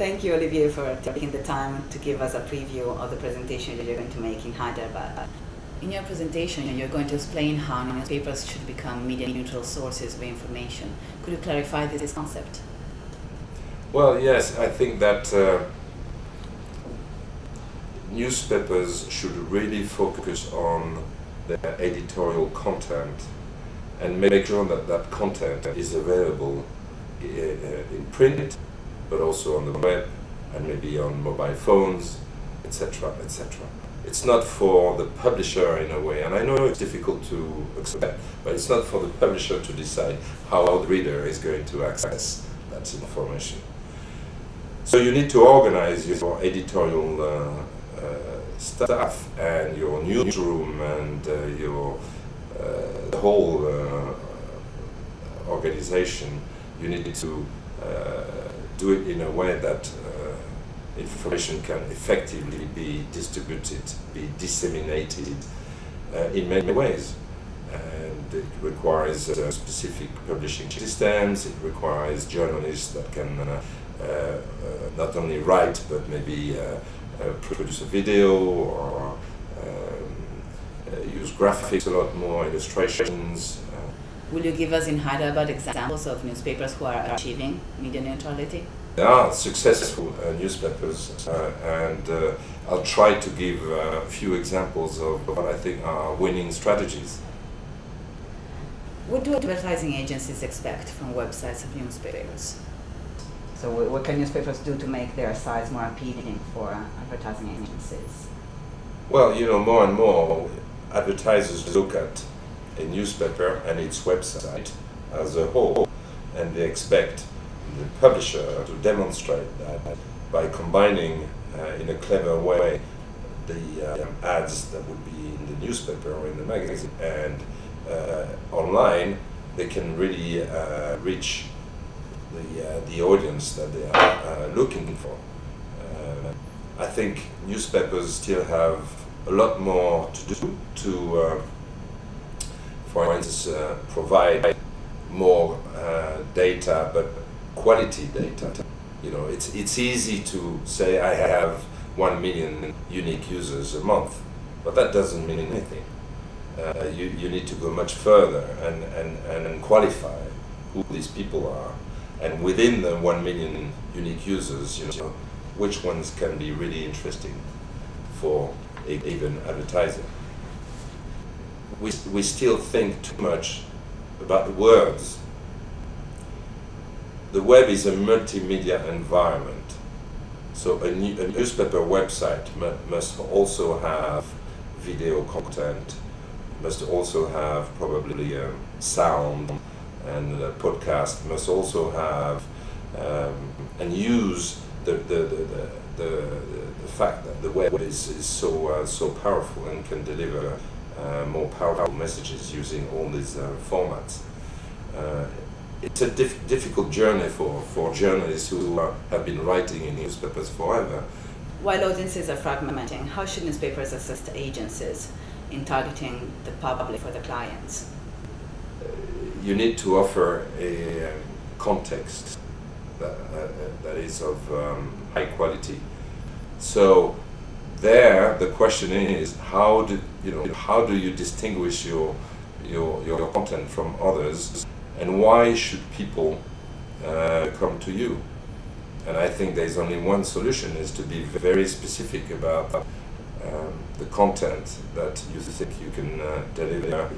Thank you, Olivier, for taking the time to give us a preview of the presentation that you're going to make in Hyderabad. In your presentation, you're going to explain how newspapers should become media-neutral sources of information. Could you clarify this concept? Well, yes, I think that newspapers should really focus on their editorial content and make sure that that content is available in print, but also on the web and maybe on mobile phones, etc., etc. It's not for the publisher in a way, and I know it's difficult to accept, but it's not for the publisher to decide how the reader is going to access that information. So you need to organize your editorial staff and your newsroom and the whole organization. You need to do it in a way that information can effectively be distributed, be disseminated in many ways. And it requires specific publishing systems, it requires journalists that can not only write but maybe produce a video or use graphics a lot more, illustrations. Will you give us in Hyderabad examples of newspapers who are achieving media neutrality? There are successful newspapers and I'll try to give a few examples of what I think are winning strategies. What do advertising agencies expect from websites of newspapers? So what can newspapers do to make their sites more appealing for advertising agencies? Well, you know, more and more advertisers look at a newspaper and its website as a whole, and they expect the publisher to demonstrate that by combining in a clever way the ads that would be in the newspaper or in the magazine and online, they can really reach the audience that they are looking for. I think newspapers still have a lot more to do to, for instance, provide more data, but quality data. You know, it's easy to say I have 1 million unique users a month, but that doesn't mean anything. You need to go much further and qualify who these people are. And within the 1 million unique users, you know, which ones can be really interesting for a given advertiser. We still think too much about the words. The web is a multimedia environment. So a newspaper website must also have video content, must also have probably sound, and a podcast must also have and use the fact that the web is so powerful and can deliver more powerful messages using all these formats. It's a difficult journey for journalists who have been writing in newspapers forever. While audiences are fragmenting, how should newspapers assist agencies in targeting the public for the clients? You need to offer a context that is of high quality. So there, the question is, how do you distinguish your content from others, and why should people come to you? And I think there's only one solution: is to be very specific about the content that you think you can deliver.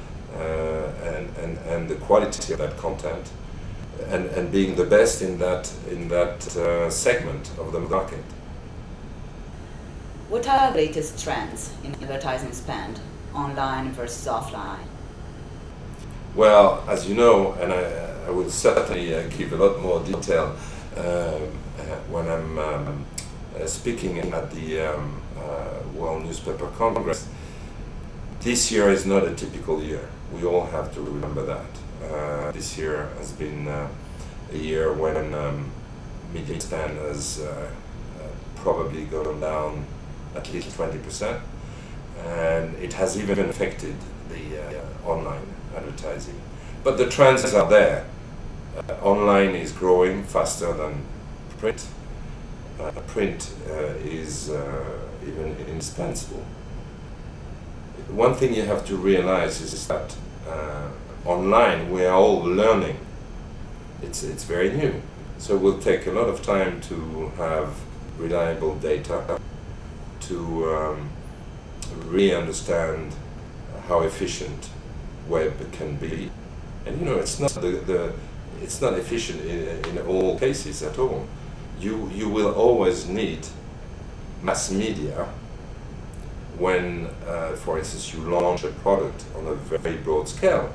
And the quality of that content, and being the best in that segment of the market. What are the latest trends in advertising spend, online versus offline? Well, as you know, and I will certainly give a lot more detail when I'm speaking at the World Newspaper Congress. This year is not a typical year. We all have to remember that. This year has been a year when media spend has probably gone down at least 20%, and it has even affected the online advertising. But the trends are there. Online is growing faster than print. print is even indispensable. One thing you have to realize is that online we are all learning. It's very new, so it will take a lot of time to have reliable data, to really understand how efficient web can be. And you know, it's not it's not efficient in all cases at all. You will always need mass media when, for instance, you launch a product on a very broad scale.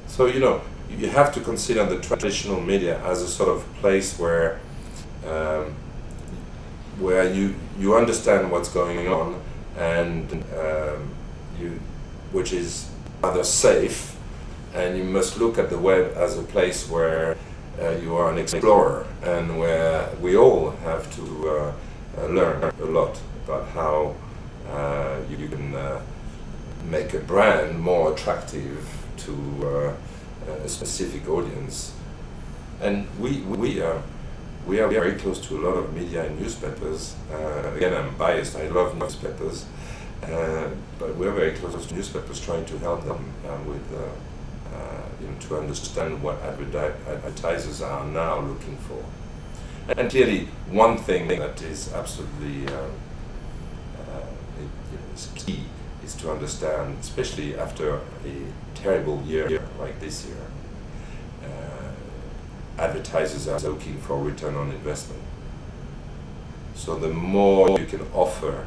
So you know, you have to consider the traditional media as a sort of place where you understand what's going on, and which is rather safe, and you must look at the web as a place where you are an explorer, and where we all have to learn a lot about how you can make a brand more attractive to a specific audience. And we are very close to a lot of media and newspapers. Again, I'm biased, I love newspapers, but we're very close to newspapers, trying to help them with you know, to understand what advertisers are now looking for. And clearly, one thing that is absolutely is key is to understand, especially after a terrible year like this year, advertisers are looking for return on investment. So the more you can offer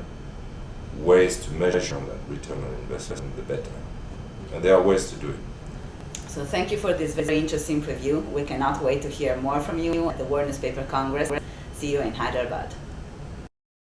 ways to measure that return on investment, the better. And there are ways to do it. So thank you for this very interesting preview. We cannot wait to hear more from you at the World Newspaper Congress. See you in Hyderabad.